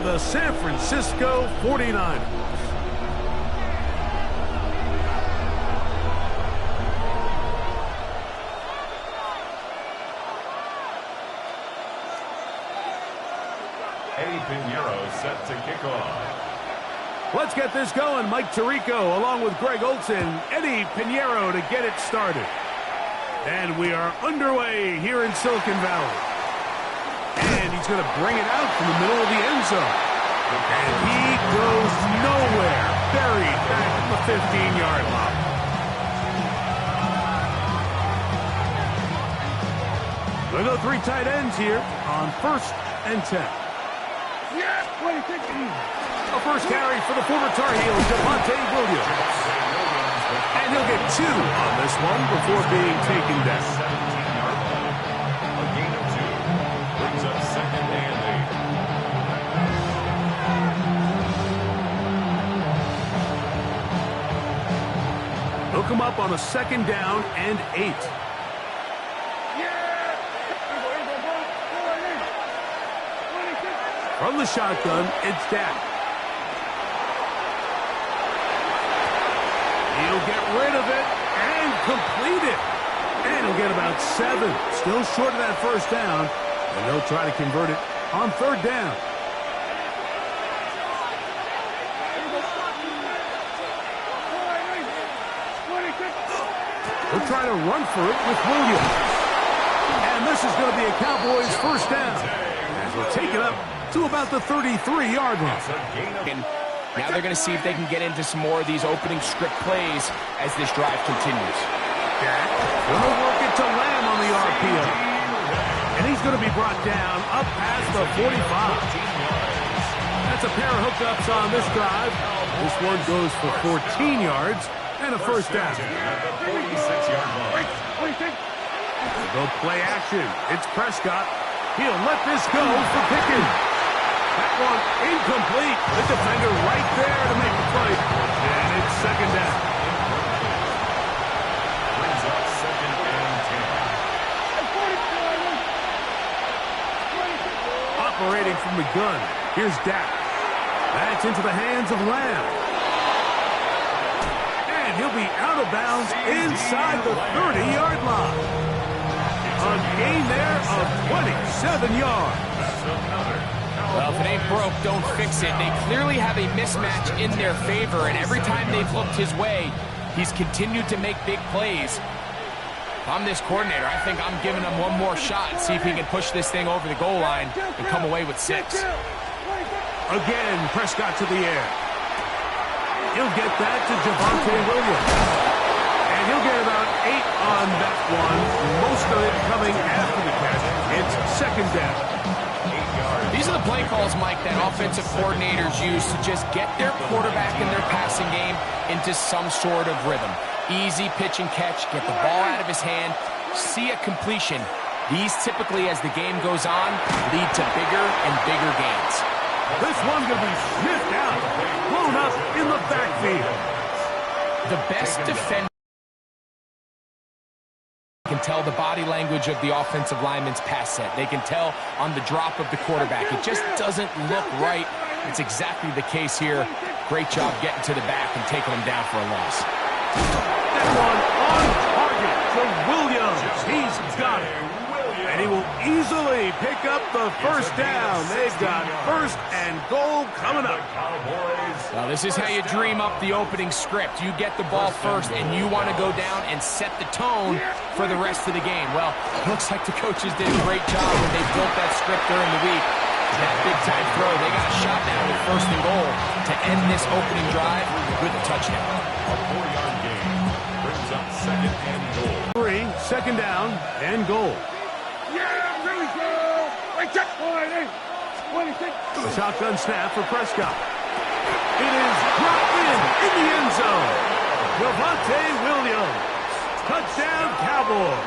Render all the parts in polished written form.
the San Francisco 49ers. Eddie Piñeiro set to kick off. Let's get this going. Mike Tirico along with Greg Olson. Eddie Piñeiro to get it started. And we are underway here in Silicon Valley. And he's going to bring it out from the middle of the end zone. And he goes nowhere. Buried back at the 15-yard line. We'll go 3 tight ends here on 1st and 10. A first carry for the former Tar Heels, Javonte Williams. And he'll get 2 on this one before being taken down. 17-yard line. A gain of 2 brings up 2nd and 8. He'll come up on a 2nd down and 8. From the shotgun, it's Dak. He'll get rid of it and complete it. And he'll get about 7. Still short of that first down. And they'll try to convert it on 3rd down. They'll try to run for it with Williams. And this is going to be a Cowboys first down. As we'll take it up to about the 33-yard line. And now they're going to see if they can get into some more of these opening script plays as this drive continues. Dak going to work it to Lamb on the RPO. And he's going to be brought down up past the 45. That's a pair of hookups on this drive. This one goes for 14 yards and a first down. 46-yard line. They'll play action. It's Prescott. He'll let this go for Pickens. That one incomplete. The defender right there to make the play. And it's 2nd down. Brings up 2nd and 10. Operating from the gun. Here's Dak. That's into the hands of Lamb. And he'll be out of bounds inside the 30-yard line. A gain there of 27 yards. Well, if it ain't broke, don't fix it. They clearly have a mismatch in their favor, and every time they've looked his way, he's continued to make big plays. If I'm this coordinator, I think I'm giving him one more shot and see if he can push this thing over the goal line and come away with 6. Again, Prescott to the air. He'll get that to Javonte Williams. And he'll get about 8 on that one. Most of it coming after the catch. It's 2nd down. These are the play calls, Mike, that offensive coordinators use to just get their quarterback and their passing game into some sort of rhythm. Easy pitch and catch, get the ball out of his hand, see a completion. These typically, as the game goes on, lead to bigger and bigger gains. This one's going to be sniffed out, blown up in the backfield. The best defender can tell the body language of the offensive lineman's pass set. They can tell on the drop of the quarterback. It just doesn't look right. It's exactly the case here. Great job getting to the back and taking him down for a loss. That one on target for Williams. He's got it. And he will easily pick up the first down. They've got 1st and goal coming up. Well, this is how you dream up the opening script. You get the ball first, and you want to go down and set the tone for the rest of the game. Well, looks like the coaches did a great job when they built that script during the week. That big-time throw, they got a shot now with 1st and goal to end this opening drive with a touchdown. A 4-yard gain brings up 2nd and goal. 3, 2nd down and goal. The shotgun snap for Prescott. It is dropped in the end zone. Javonte Williams. Touchdown, Cowboys.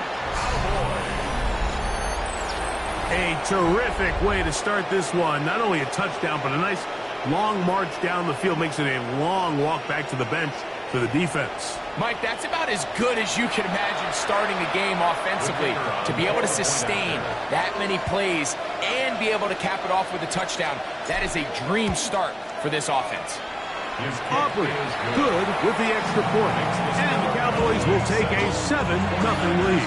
A terrific way to start this one. Not only a touchdown, but a nice long march down the field. Makes it a long walk back to the bench for the defense. Mike, that's about as good as you can imagine starting a game offensively. To be able to sustain that many plays and be able to cap it off with a touchdown. That is a dream start for this offense. Aubrey good with the extra point. And the Cowboys will take a 7-0 lead.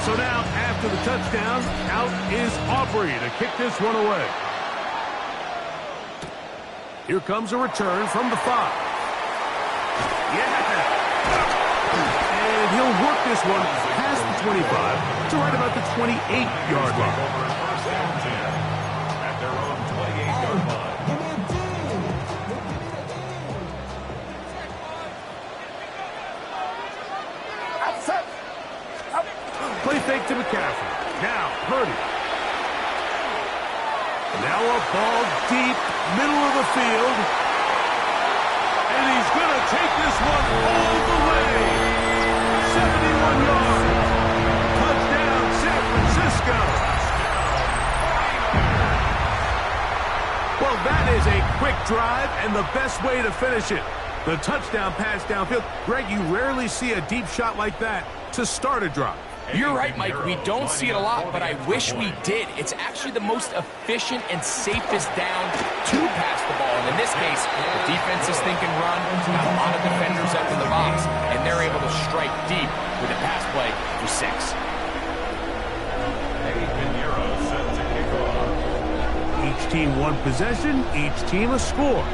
So now, after the touchdown, out is Aubrey to kick this one away. Here comes a return from the 5. Yeah! And he'll work this one past the 25 to right about the 28-yard line. At their own 28-yard line. Play fake to McCaffrey. Now, Purdy. Now a ball deep, middle of the field. And he's going to take this one all the way. 71 yards. Touchdown, San Francisco. Well, that is a quick drive and the best way to finish it. The touchdown pass downfield. Greg, you rarely see a deep shot like that to start a drive. You're right, Mike. We don't see it a lot, but I wish we did. It's actually the most efficient and safest down to pass the ball. And in this case, the defense is thinking run, got a lot of defenders up in the box, and they're able to strike deep with a pass play for 6. Eddie Pinheiro set to kick off. Each team one possession, each team a score.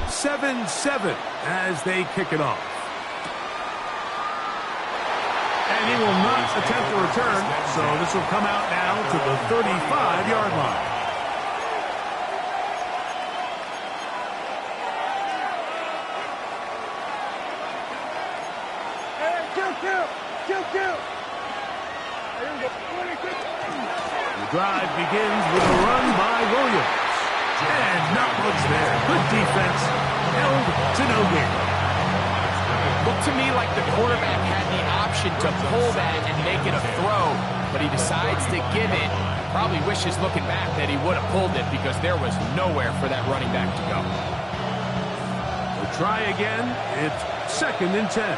7-7 as they kick it off. And he will not attempt a return, so this will come out now to the 35-yard line. The drive begins with a run by Williams. And not much there. Good defense. Held to no gain. Looked to me like the quarterback had the option to pull that and make it a throw, but he decides to give it. Probably wishes looking back that he would have pulled it because there was nowhere for that running back to go. We'll try again. It's 2nd and 10.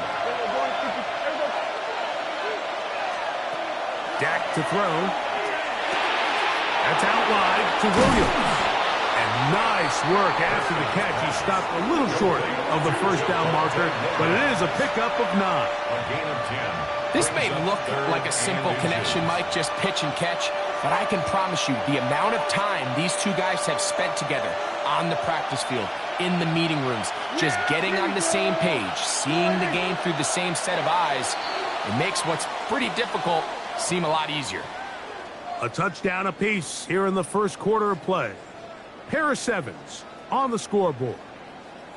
Dak to throw. That's out wide to Williams. And nice work after the catch. He stopped a little short of the first down marker, but it is a pickup of 9. A gain of 10. This may look like a simple connection, Mike, just pitch and catch, but I can promise you the amount of time these two guys have spent together on the practice field, in the meeting rooms, just getting on the same page, seeing the game through the same set of eyes, it makes what's pretty difficult seem a lot easier. A touchdown apiece here in the first quarter of play. Pair of 7s on the scoreboard.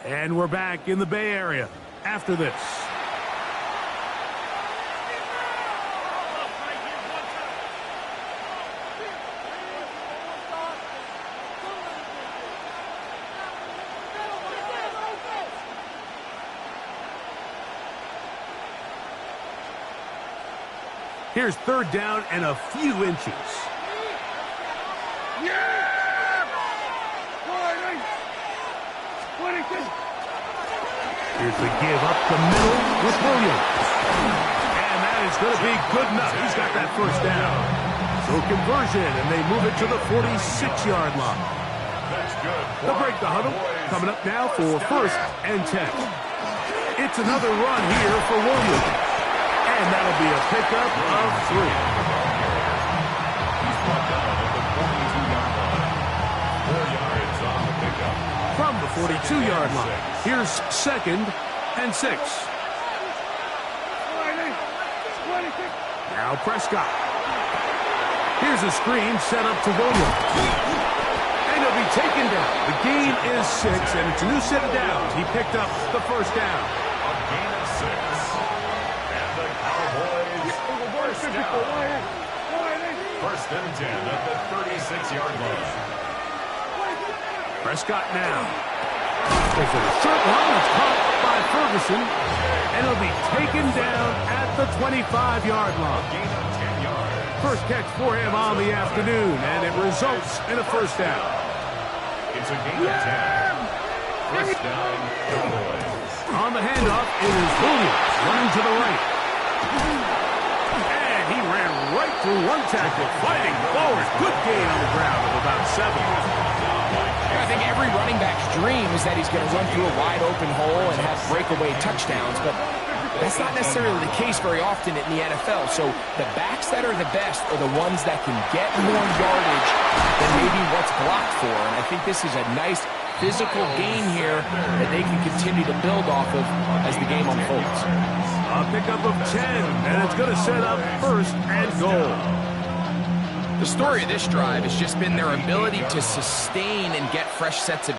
And we're back in the Bay Area after this. Here's 3rd down and a few inches. Here's the give up the middle with Williams. And that is going to be good enough. He's got that first down. So conversion, and they move it to the 46-yard line. That's good. They'll break the huddle. Coming up now for 1st and 10. It's another run here for Williams. And that'll be a pickup of 3. He's brought down at the 42-yard line. 4 yards on the pickup. From the 42-yard line, here's 2nd and 6. Now Prescott. Here's a screen set up to Williams. And he'll be taken down. The gain is 6, and it's a new set of downs. He picked up the first down. A gain of 6. And the Cowboys first down. 1st and 10 at the 36-yard line. Prescott now. There's a short run that's caught by Ferguson. And he'll be taken down at the 25-yard line. Gain of 10 yards. First catch for him on the afternoon, and it results in a first down. It's a gain of 10. First down, Cowboys. On the handoff, it is Williams running to the right. And he through one tackle, fighting forward. Good gain on the ground of about 7. I think every running back's dream is that he's going to run through a wide open hole and have breakaway touchdowns, but that's not necessarily the case very often in the NFL. So the backs that are the best are the ones that can get more yardage than maybe what's blocked for. And I think this is a nice physical gain here that they can continue to build off of as the game unfolds. A pickup of 10, and it's going to set up 1st and goal. The story of this drive has just been their ability to sustain and get fresh sets of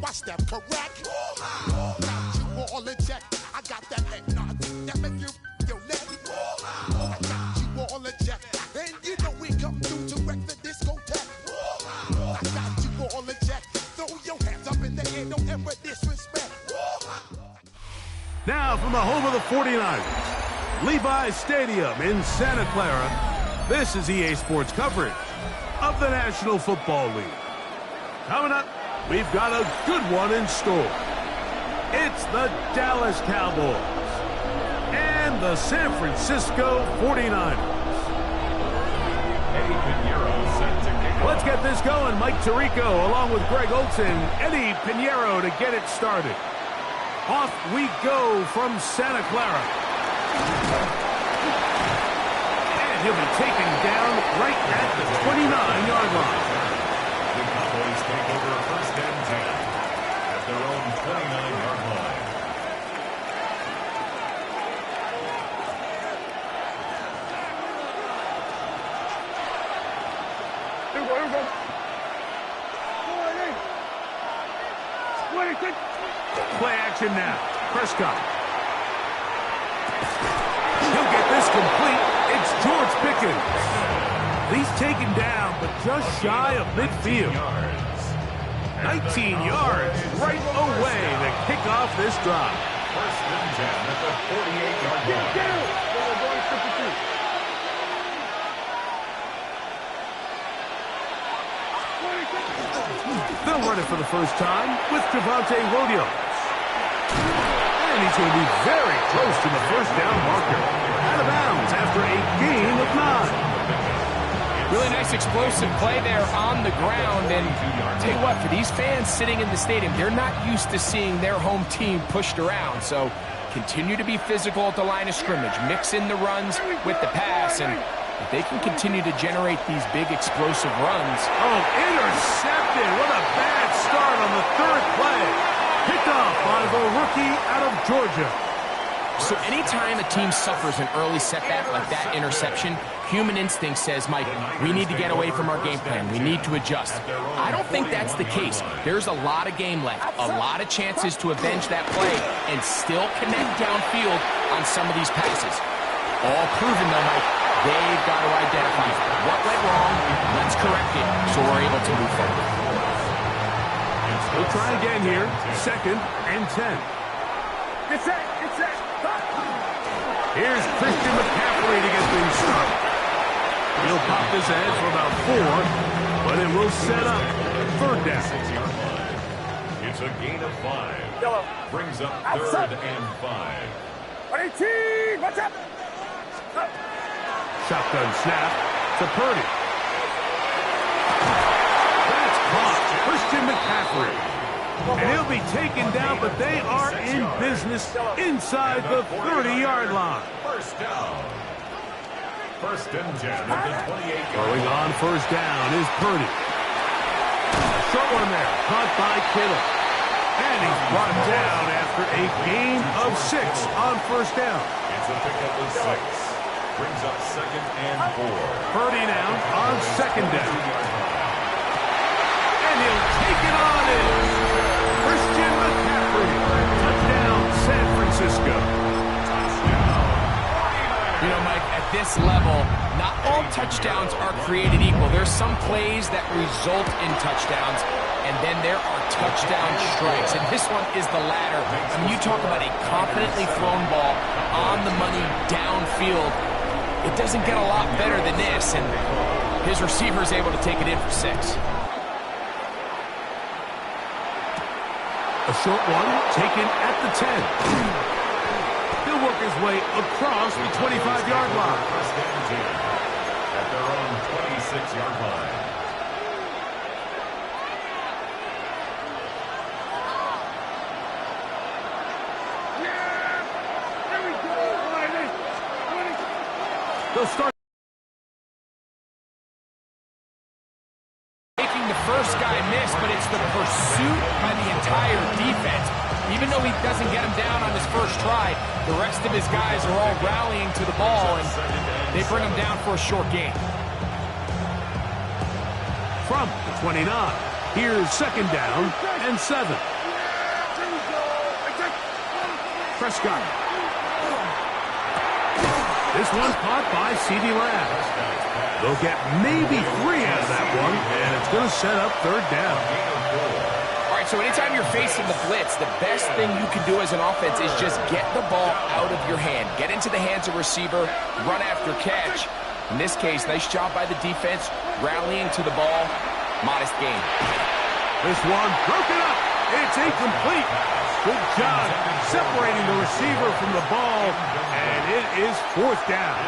I step correct. Got you all in check. I got that head nod that make you your neck. I got you all in check. And you know we come through to wreck the discotheque. I got you all in check. Throw your hands up in the air, don't ever disrespect. Now from the home of the 49ers, Levi's Stadium in Santa Clara, this is EA Sports coverage of the National Football League. Coming up, we've got a good one in store. It's the Dallas Cowboys and the San Francisco 49ers. Eddie Pinheiro set to kick off. Let's get this going. Mike Tirico along with Greg Olson, Eddie Pinheiro to get it started. Off we go from Santa Clara. And he'll be taken down right at the 29-yard line. The Cowboys take over 1st and 10 at their own 29-yard line. Play action now. Prescott. He'll get this complete. It's George Pickens. He's taken down, but just shy of midfield. 19 yards right away to kick off this drive. 1st and 10 at the 48-yard line. They'll run it for the first time with Javonte Williams. And he's going to be very close to the 1st down marker. Out of bounds after a gain of 9. Really nice explosive play there on the ground. And tell you what, for these fans sitting in the stadium, they're not used to seeing their home team pushed around. So continue to be physical at the line of scrimmage. Mix in the runs with the pass. And if they can continue to generate these big explosive runs. Oh, intercepted. What a bad start on the 3rd play. Picked off by the rookie out of Georgia. So anytime a team suffers an early setback like that interception, human instinct says, Mike, we need to get away from our game plan. We need to adjust. I don't think that's the case. There's a lot of game left, a lot of chances to avenge that play and still connect downfield on some of these passes. All proven, though, Mike. They've got to identify what went wrong. Let's correct it so we're able to move forward. We'll try again here. 2nd and 10. It's that. Here's Christian McCaffrey to get things started. He'll pop this ahead for about 4, but it will set up 3rd down. 6-yard line. It's a gain of 5. Brings up 3rd and 5. 18, what's up? Shotgun snap to Purdy. That's caught. Christian McCaffrey. And he'll be taken down, but they are in business inside the 30-yard line. 1st down. 1st and 10 at the 28-yard Going line. on 1st down is Purdy. Short one there, caught by Kittle. And he's brought down after a gain of 6 on 1st down. It's a pickup of 6. Brings up 2nd and 4. Purdy now on 2nd down. And he'll take it on in. Christian McCaffrey. Touchdown, San Francisco. You know, Mike, at this level, not all touchdowns touchdowns are created equal. There's some plays that result in touchdowns, and then there are touchdown strikes. And this one is the latter. I mean, you talk about a confidently thrown ball on the money downfield. It doesn't get a lot better than this, and his receiver is able to take it in for 6. A short one taken at the 10. He'll work his way across the 25-yard line. First and 10 at their own 26-yard line. They'll start. Making the first guy miss, but it's the pursuit by the entire defense. Even though he doesn't get him down on his first try, the rest of his guys are all rallying to the ball, and they bring him down for a short gain. From the 29, here's second down and 7. Prescott. This one caught by CeeDee Lamb. They'll get maybe 3 out of that one, and it's going to set up third down. All right, so anytime you're facing the blitz, the best thing you can do as an offense is just get the ball out of your hand. Get into the hands of receiver, run after catch. In this case, nice job by the defense, rallying to the ball. Modest gain. This one broken up. It's incomplete. Good job separating the receiver from the ball, and it is fourth down.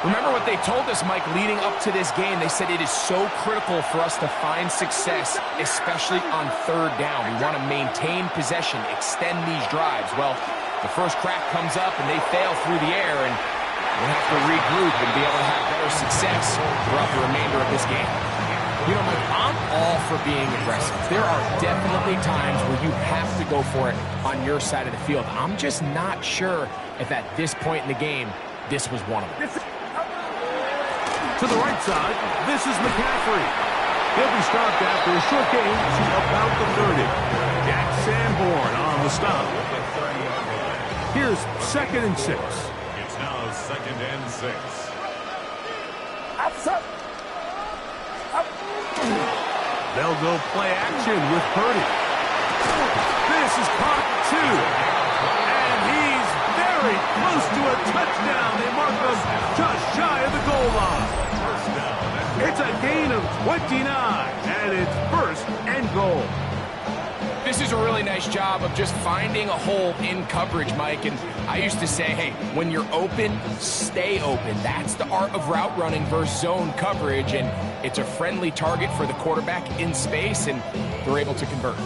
Remember what they told us, Mike, leading up to this game. They said it is so critical for us to find success, especially on third down. We want to maintain possession, extend these drives. Well, the first crack comes up, and they fail through the air, and we'll have to regroup and be able to have better success throughout the remainder of this game. You know, Mike, I'm all for being aggressive. There are definitely times where you have to go for it on your side of the field. I'm just not sure if at this point in the game, this was one of them. To the right side, this is McCaffrey. He'll be stopped after a short gain to about the 30. Jack Sanborn on the stop. Here's second and 6. It's now second and 6. They'll go play action with Purdy. This is caught 2. And he's very close to a touchdown. They mark him just shy of the goal line. It's a gain of 29, and it's first and goal. This is a really nice job of just finding a hole in coverage, Mike. And I used to say, hey, when you're open, stay open. That's the art of route running versus zone coverage. And it's a friendly target for the quarterback in space, and they're able to convert.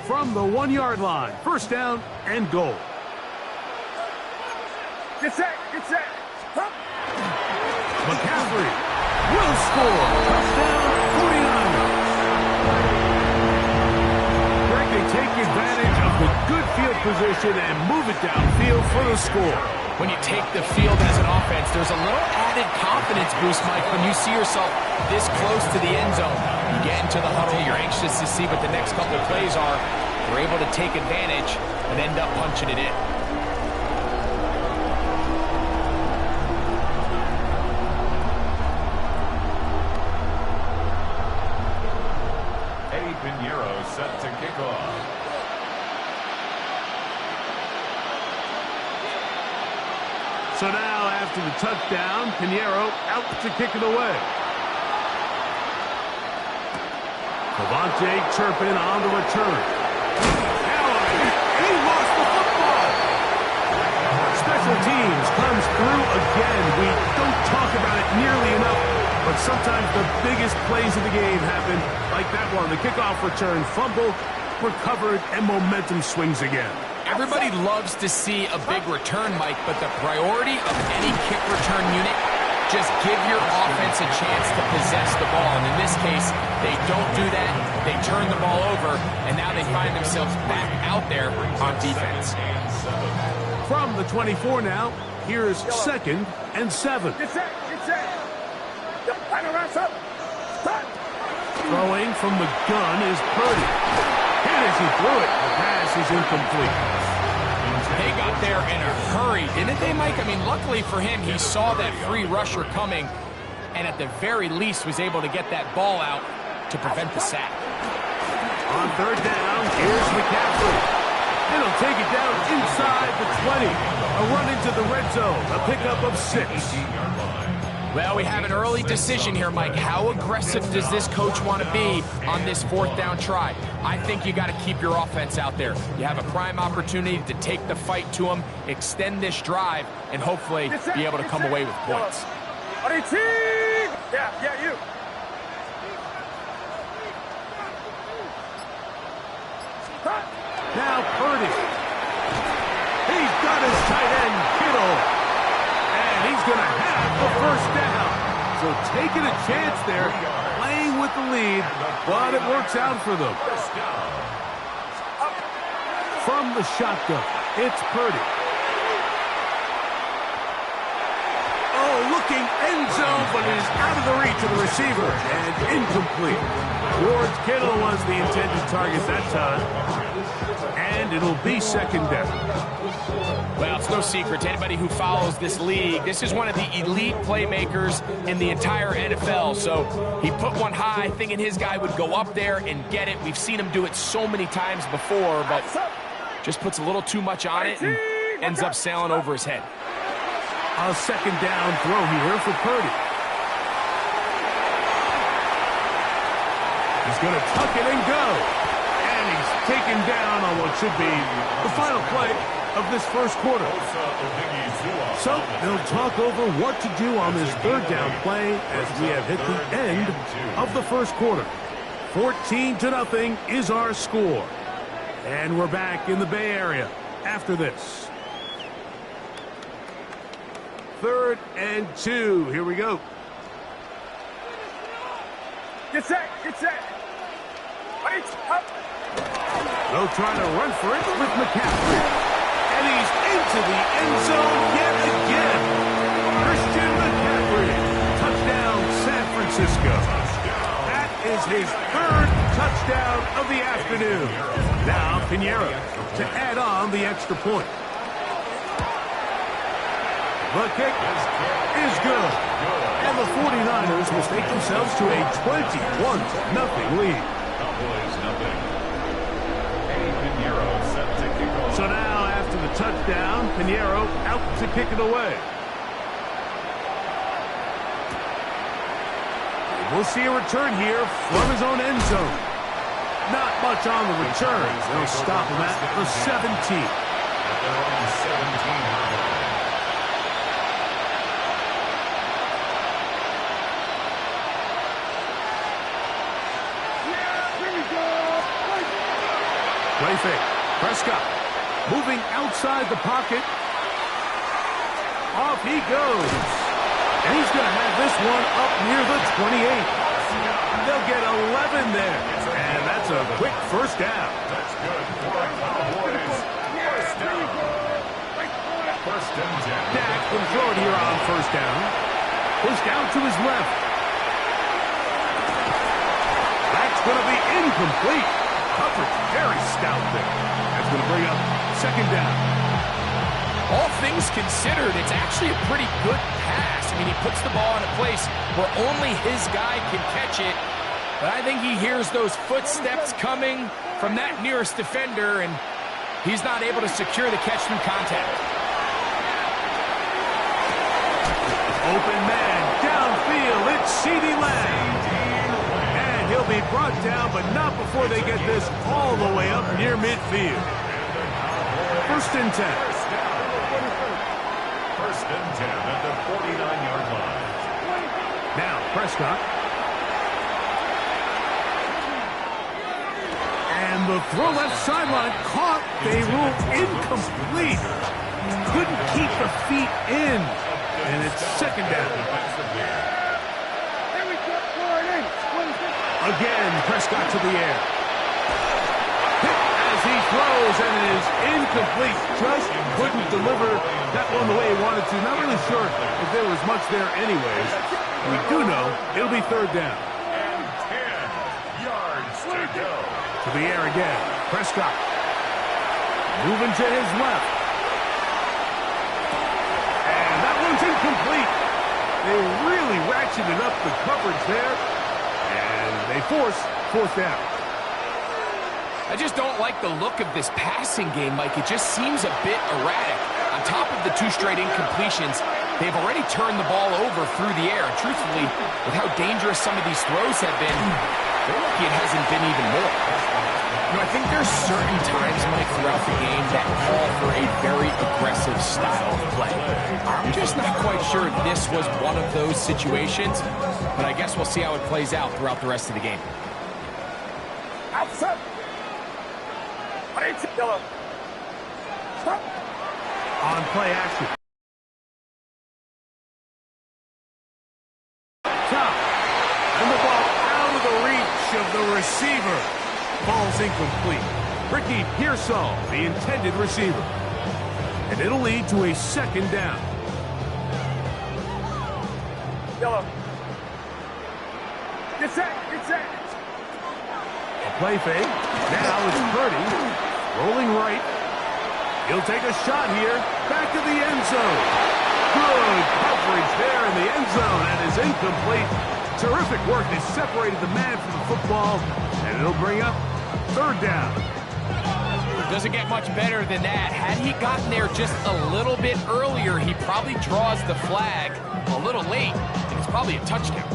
From the 1-yard line, first down and goal. Get set, get set. McCaffrey will score. Touchdown, 49ers. Greg, they take advantage of the good field position and move it downfield for the score. When you take the field as an offense, there's a little added confidence boost, Mike, when you see yourself this close to the end zone. You get into the huddle, you're anxious to see what the next couple of plays are. You're able to take advantage and end up punching it in. Eddie Pinheiro set to kick off. So now, after the touchdown, Pinheiro out to kick it away. Devontae Turpin on the return. Allen, he lost the football. Special teams comes through again. We don't talk about it nearly enough, but sometimes the biggest plays of the game happen like that one. The kickoff return, fumble, recovered, and momentum swings again. Everybody loves to see a big return, Mike, but the priority of any kick return unit, just give your offense a chance to possess the ball. And in this case, they don't do that. They turn the ball over, and now they find themselves back out there on defense. From the 24 now, here's second and 7. Get set, get set. Throwing from the gun is Purdy. And as he threw it, the pass is incomplete. They got there in a hurry, didn't they, Mike? I mean, luckily for him, he saw that free rusher coming, and at the very least was able to get that ball out to prevent the sack. On third down, here's McCaffrey. And he'll take it down inside the 20. A run into the red zone, a pickup of 6. Well, we have an early decision here, Mike. How aggressive does this coach want to be on this fourth down try? I think you got to keep your offense out there. You have a prime opportunity to take the fight to them, extend this drive, and hopefully be able to come away with points. Yeah, you. Now Purdy. He's got his tight end, Kittle. And he's going to have the first down. So taking a chance there, playing with the lead, but it works out for them. From the shotgun, it's Purdy. Oh, looking end zone, but it is out of the reach of the receiver and incomplete. George Kittle was the intended target that time. And it'll be second down. Well, it's no secret to anybody who follows this league. This is one of the elite playmakers in the entire NFL. So he put one high, thinking his guy would go up there and get it. We've seen him do it so many times before, but just puts a little too much on it and ends up sailing over his head. A second down throw here for Purdy. He's going to tuck it and go. And he's taken down on what should be the final play of this first quarter. So they'll talk over what to do on this third down play as we have hit the end of the first quarter. 14-0 is our score. And we're back in the Bay Area after this. 3rd and 2. Here we go. Get set. Wait, up. They'll try to run for it with McCaffrey. And he's into the end zone yet again. Christian McCaffrey. Touchdown, San Francisco. That is his 3rd touchdown of the afternoon. Now Piñeiro to add on the extra point. The kick is good. And the 49ers will take themselves to a 21-0 lead. So now, after the touchdown, Piñeiro out to kick it away. We'll see a return here from his own end zone. Not much on the return. They'll stop him at the 17. Play fake. Prescott moving outside the pocket. Off he goes. And he's going to have this one up near the 28. They'll get 11 there. And that's a quick first down. That's good for the Cowboys. First down. First and 10. Dak will throw it here on first down. Push down to his left. That's going to be incomplete. Coverage very stout there. That's going to bring up second down. All things considered, it's actually a pretty good pass. I mean, he puts the ball in a place where only his guy can catch it. But I think he hears those footsteps coming from that nearest defender, and he's not able to secure the catch through contact. Open man, downfield, it's CeeDee Lamb. And he'll be brought down, but not before they get this all the way up near midfield. First and 10. First and 10 at the 49-yard line. Now, Prescott. And the throw left sideline caught. They rule incomplete. Couldn't keep the feet in. And it's second down. Again, Prescott to the air. Hit as he throws, and it is incomplete. Just couldn't deliver that one the way he wanted to. Not really sure if there was much there anyways. We do know it'll be third down. And 10 yards to go. To the air again. Prescott. Moving to his left. And that one's incomplete. They really ratcheted up the coverage there, and they force fourth down. I just don't like the look of this passing game, Mike. It just seems a bit erratic. On top of the 2 straight incompletions, they've already turned the ball over through the air. And truthfully, with how dangerous some of these throws have been, they're lucky it hasn't been even more. You know, I think there's certain times, Mike, throughout the game that call for a very aggressive style of play. I'm just not quite sure this was one of those situations, but I guess we'll see how it plays out throughout the rest of the game. Outside. Yellow. Stop. On play action. Top. And the ball out of the reach of the receiver. Ball's incomplete. Ricky Pearsall, the intended receiver. And it'll lead to a second down. Yellow. Get set. Get set. A play fake. Now it's Purdy. Rolling right. He'll take a shot here. Back to the end zone. Good coverage there in the end zone. And is incomplete. Terrific work. They separated the man from the football. And it'll bring up third down. Doesn't get much better than that. Had he gotten there just a little bit earlier, he probably draws the flag a little late. And it's probably a touchdown.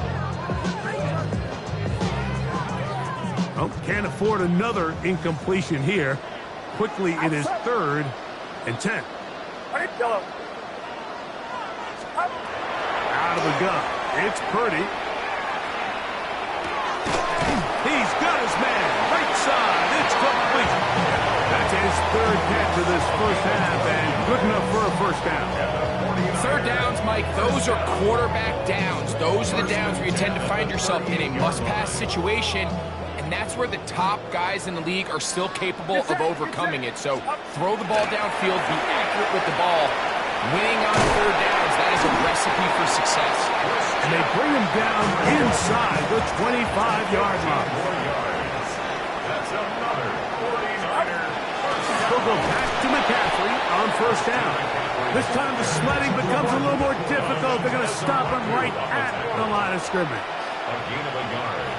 Well, can't afford another incompletion here. Quickly in his 3rd and 10. Yellow. Out of the gun. It's Purdy. He's got his man. Right side. It's complete. That's his 3rd catch of this first half, and good enough for a first down. Third downs, Mike, those are quarterback downs. Those are the downs where you tend to find yourself in a must-pass situation. And that's where the top guys in the league are still capable of overcoming it. So throw the ball downfield, be accurate with the ball. Winning on third downs, that is a recipe for success. And they bring him down inside the 25-yard line. That's another 49er. They'll go back to McCaffrey on first down. This time the sledding becomes a little more difficult. They're going to stop him right at the line of scrimmage. A gain of a yard.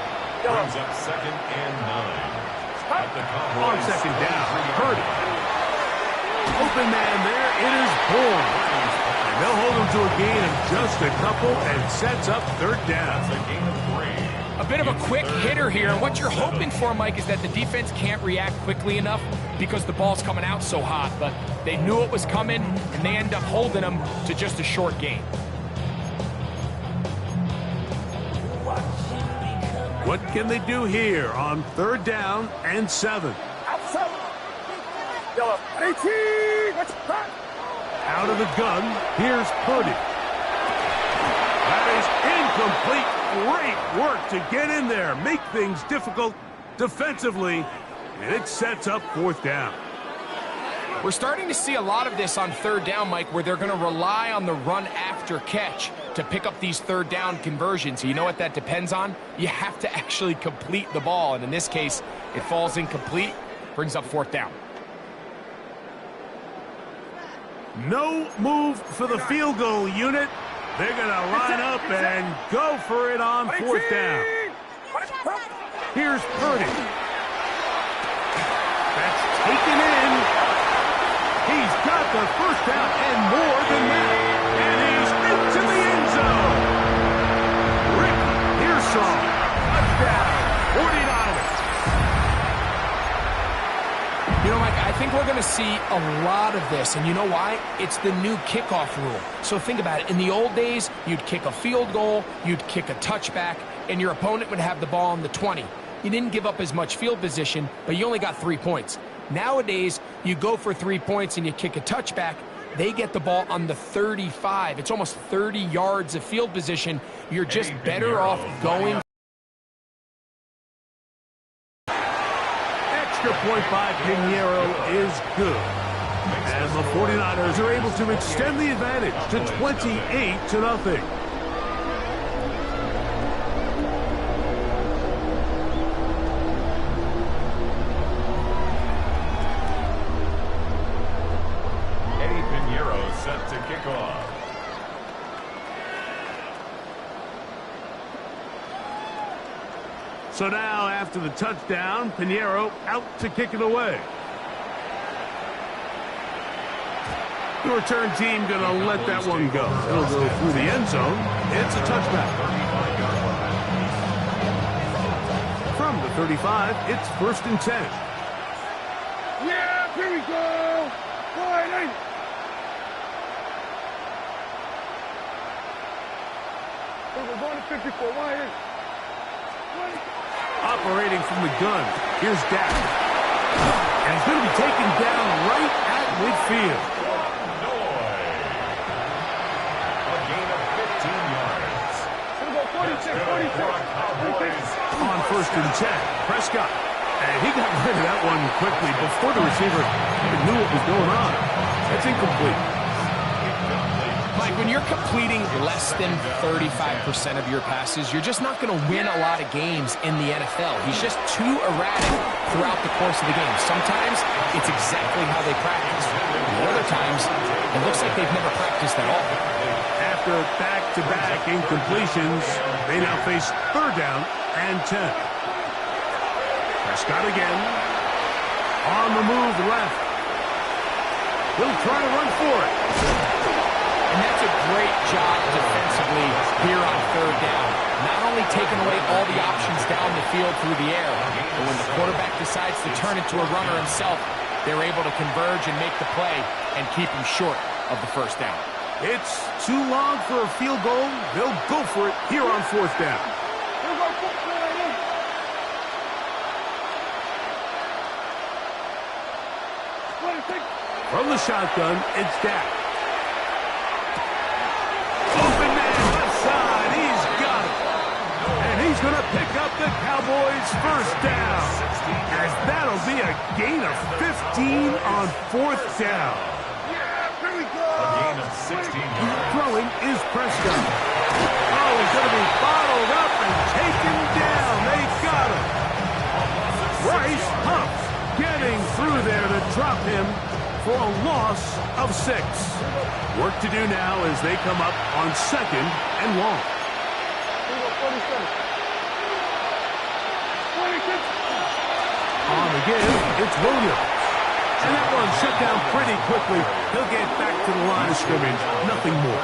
Brings up 2nd and 9. At the On second down, Purdy. Open man there, it is Bourne. And they'll hold him to a gain of just a couple and sets up third down. That's a gain of 3. A bit of a quick hitter here, and what you're hoping for, Mike, is that the defense can't react quickly enough because the ball's coming out so hot. But they knew it was coming, and they end up holding them to just a short gain. What can they do here on third down and 7? Outside. Yellow. 18. What's that? Out of the gun, here's Purdy. That is incomplete. Great work to get in there, make things difficult defensively, and it sets up fourth down. We're starting to see a lot of this on third down, Mike, where they're going to rely on the run after catch to pick up these third down conversions. You know what that depends on? You have to actually complete the ball, and in this case, it falls incomplete, brings up fourth down. No move for the field goal unit. They're going to line up and go for it on fourth down. Here's Purdy. That's taken in. He's got the first down and more than that. And he's into the end zone. Rick Pearsall, touchdown, 49ers. You know, Mike, I think we're going to see a lot of this, and you know why? It's the new kickoff rule. So think about it. In the old days, you'd kick a field goal, you'd kick a touchback, and your opponent would have the ball on the 20. You didn't give up as much field position, but you only got 3 points. Nowadays, you go for 3 points and you kick a touchback, they get the ball on the 35. It's almost 30 yards of field position. You're just better off going. Extra point by Pinheiro is good. And the 49ers are able to extend the advantage to 28-0. Set to kick off. So now, after the touchdown, Pinheiro out to kick it away. The return team going to let that one go. It'll go through the end zone. It's a touchback. From the 35, it's 1st and 10. Yeah, here we go. Wide. We're going to 54. Wide. Operating from the gun, here's Dak. And he's going to be taken down right at midfield. A gain of 15 yards. We're going 46. On 1st and 10, Prescott. And he got rid of that one quickly before the receiver even knew what was going on. That's incomplete. Mike, when you're completing less than 35% of your passes, you're just not going to win a lot of games in the NFL. He's just too erratic throughout the course of the game. Sometimes it's exactly how they practice. And other times, it looks like they've never practiced at all. After back-to-back incompletions, they now face 3rd down and 10. Prescott again. On the move left. He'll try to run for it. And that's a great job defensively here on 3rd down. Not only taking away all the options down the field through the air, but when the quarterback decides to turn it to a runner himself, they're able to converge and make the play and keep him short of the 1st down. It's too long for a field goal. They'll go for it here on 4th down. From the shotgun, it's Dak. Open man left side. He's got it. And he's going to pick up the Cowboys' 1st down. As that'll be a gain of 15 on 4th down. A gain of 16 yards. Throwing is Prescott. Oh, he's going to be bottled up and taken down. They got him. Bryce Huff getting through there to drop him for a loss of 6. Work to do now as they come up on 2nd and long. On again, it's Williams. And that one shut down pretty quickly. He'll get back to the line of scrimmage. Nothing more.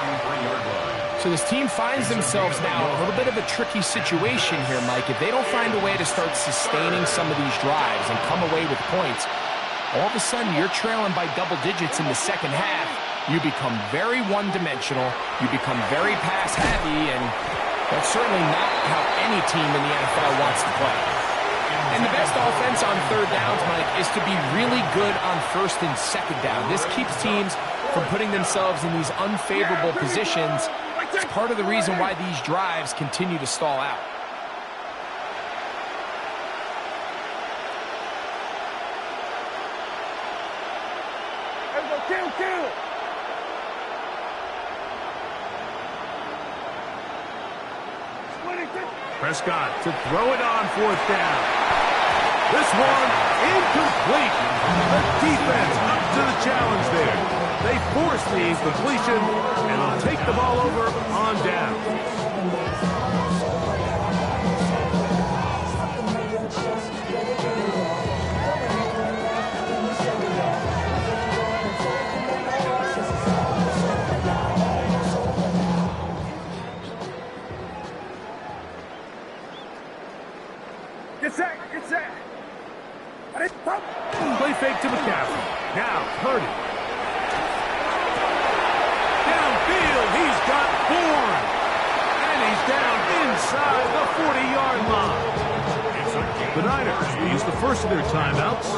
So this team finds themselves now in a little bit of a tricky situation here, Mike. If they don't find a way to start sustaining some of these drives and come away with points, all of a sudden you're trailing by double digits in the 2nd half. You become very one-dimensional. You become very pass-heavy, and that's certainly not how any team in the NFL wants to play. And the best offense on 3rd downs, Mike, is to be really good on 1st and 2nd down. This keeps teams from putting themselves in these unfavorable positions. It's part of the reason why these drives continue to stall out. Kill. Prescott to throw it on 4th down. This one incomplete. The defense up to the challenge there. They force the incompletion, and they'll take the ball over on down. Get set. Play fake to McCaffrey. Now, Purdy. Downfield, he's got Bourne. And he's down inside the 40-yard line. The Niners use the first of their timeouts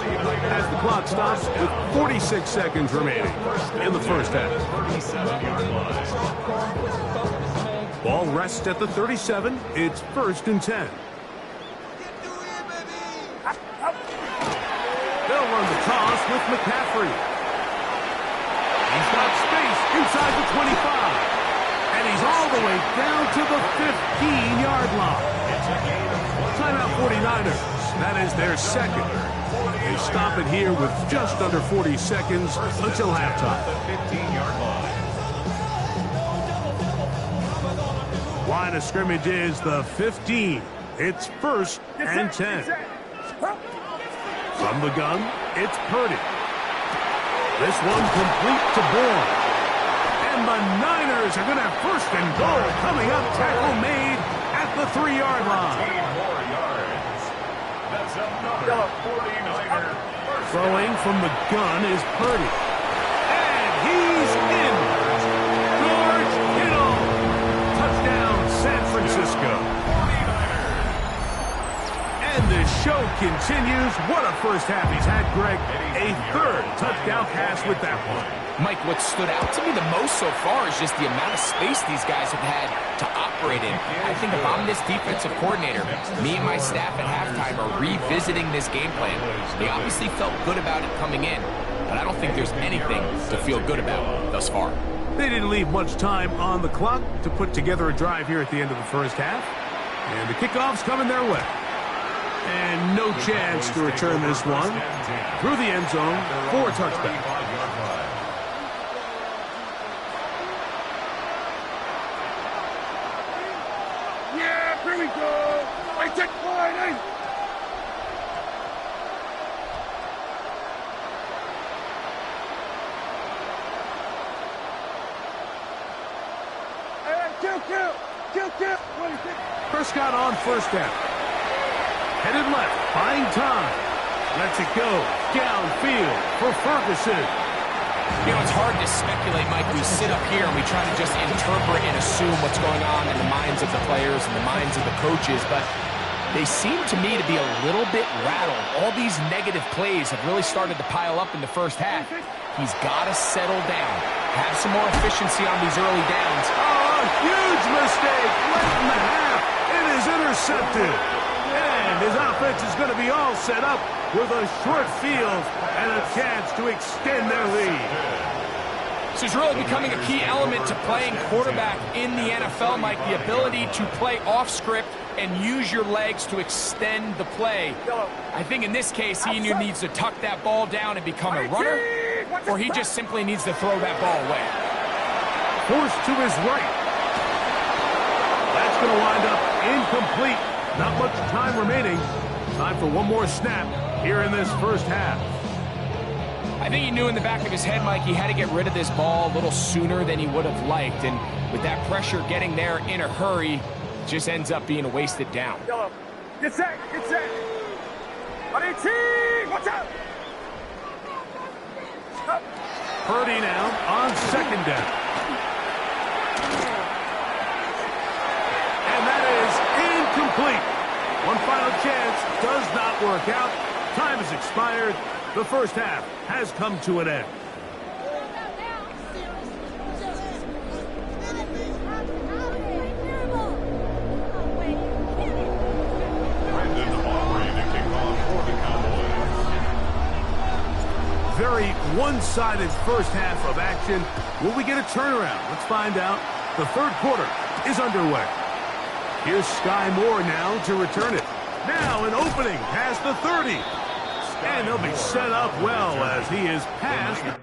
as the clock stops with 46 seconds remaining in the 1st half. Ball rests at the 37. It's 1st and 10. They'll run the toss with McCaffrey. He's got space inside the 25. And he's all the way down to the 15-yard line. Timeout 49ers. That is their 2nd. They stop it here with just under 40 seconds until halftime. Line of scrimmage is the 15. It's 1st and 10. From the gun, it's Purdy. This one complete to Bourne. And the Niners are going to have 1st and goal coming up. Tackle made at the 3-yard line. 15 more yards. That's another 49er. Throwing from the gun is Purdy. And he's in. George Kittle. Touchdown, San Francisco. And the show continues. What a first half he's had, Greg. A 3rd touchdown pass with that one. Mike, what stood out to me the most so far is just the amount of space these guys have had to operate in. I think if I'm this defensive coordinator, me and my staff at halftime are revisiting this game plan. They obviously felt good about it coming in, but I don't think there's anything to feel good about thus far. They didn't leave much time on the clock to put together a drive here at the end of the first half. And the kickoff's coming their way. And no chance to return this one through the end zone for a touchback. Yeah, here we go. I take line 8. Kill. 26. Prescott on 1st down. Headed left, buying time. Lets it go downfield for Ferguson. You know, it's hard to speculate, Mike. We sit up here and we try to just interpret and assume what's going on in the minds of the players and the minds of the coaches, but they seem to me to be a little bit rattled. All these negative plays have really started to pile up in the first half. He's got to settle down, have some more efficiency on these early downs. Oh, a huge mistake late in the half. It is intercepted. And his offense is going to be all set up with a short field and a chance to extend their lead. This is really becoming a key element to playing quarterback in the NFL, Mike, the ability to play off script and use your legs to extend the play. I think in this case, he either needs to tuck that ball down and become a runner, or he just simply needs to throw that ball away. Forced to his right. That's going to wind up incomplete. Not much time remaining. Time for one more snap here in this first half. I think he knew in the back of his head, Mike, he had to get rid of this ball a little sooner than he would have liked. And with that pressure getting there in a hurry, it just ends up being a wasted down. Get set. On 18, watch out. Stop. Purdy now on 2nd down. And that is incomplete. One final chance does not work out. Time has expired. The first half has come to an end. Brendan Aubrey to kick off for the Cowboys. Very one-sided first half of action. Will we get a turnaround? Let's find out. The 3rd quarter is underway. Here's Sky Moore now to return it. Now an opening past the 30. And he'll be set up well as he is past.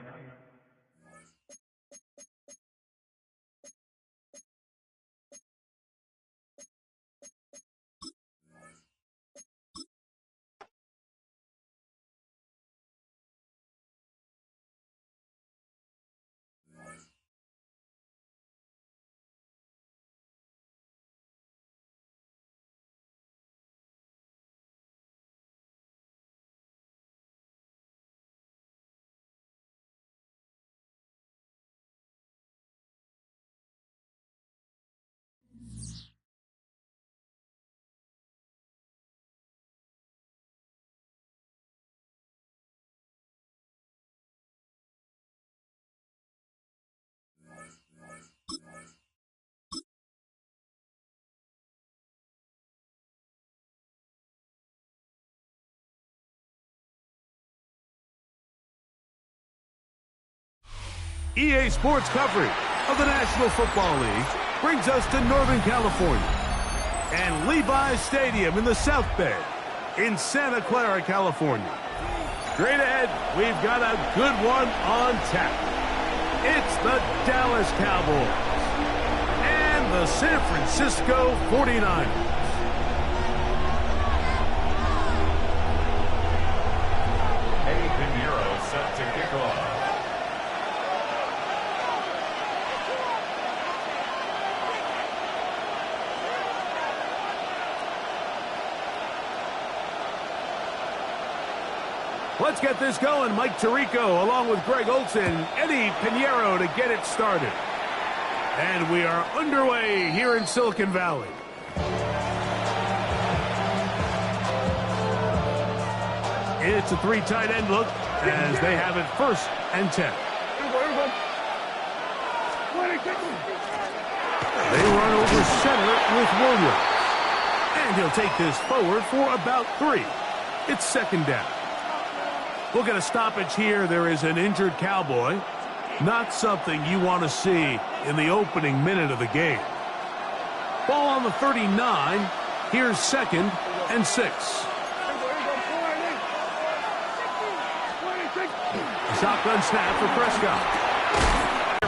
EA Sports coverage of the National Football League brings us to Northern California and Levi's Stadium in the South Bay in Santa Clara, California. Straight ahead, we've got a good one on tap. It's the Dallas Cowboys and the San Francisco 49ers. Let's get this going. Mike Tirico along with Greg Olson, Eddie Pinheiro to get it started. And we are underway here in Silicon Valley. It's a 3 tight end look as they have it 1st and 10. They run over center with Williams. And he'll take this forward for about 3. It's 2nd down. We'll get a stoppage here. There is an injured Cowboy. Not something you want to see in the opening minute of the game. Ball on the 39. Here's 2nd and 6. Shotgun snap for Prescott.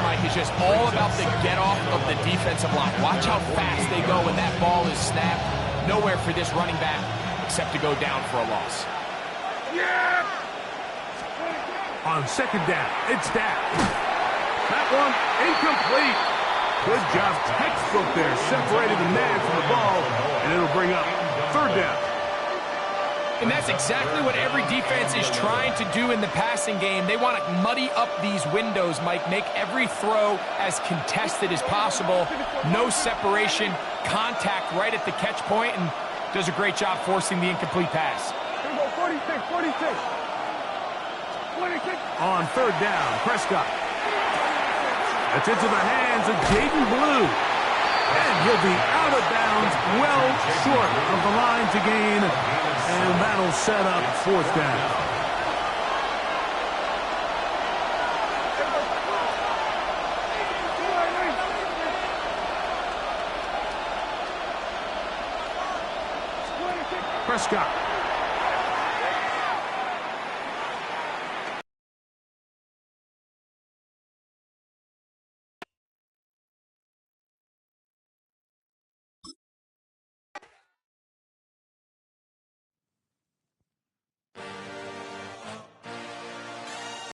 Mike, is just all about the get-off of the defensive line. Watch how fast they go when that ball is snapped. Nowhere for this running back except to go down for a loss. Yeah! On 2nd down, it's Dak. That one incomplete. Good job, textbook there, separating the man from the ball, and it'll bring up 3rd down. And that's exactly what every defense is trying to do in the passing game. They want to muddy up these windows, Mike, make every throw as contested as possible. No separation, contact right at the catch point, and does a great job forcing the incomplete pass. 46. On 3rd down, Prescott. That's into the hands of Jaden Blue. And he'll be out of bounds, well short of the line to gain. And that'll set up 4th down. Prescott.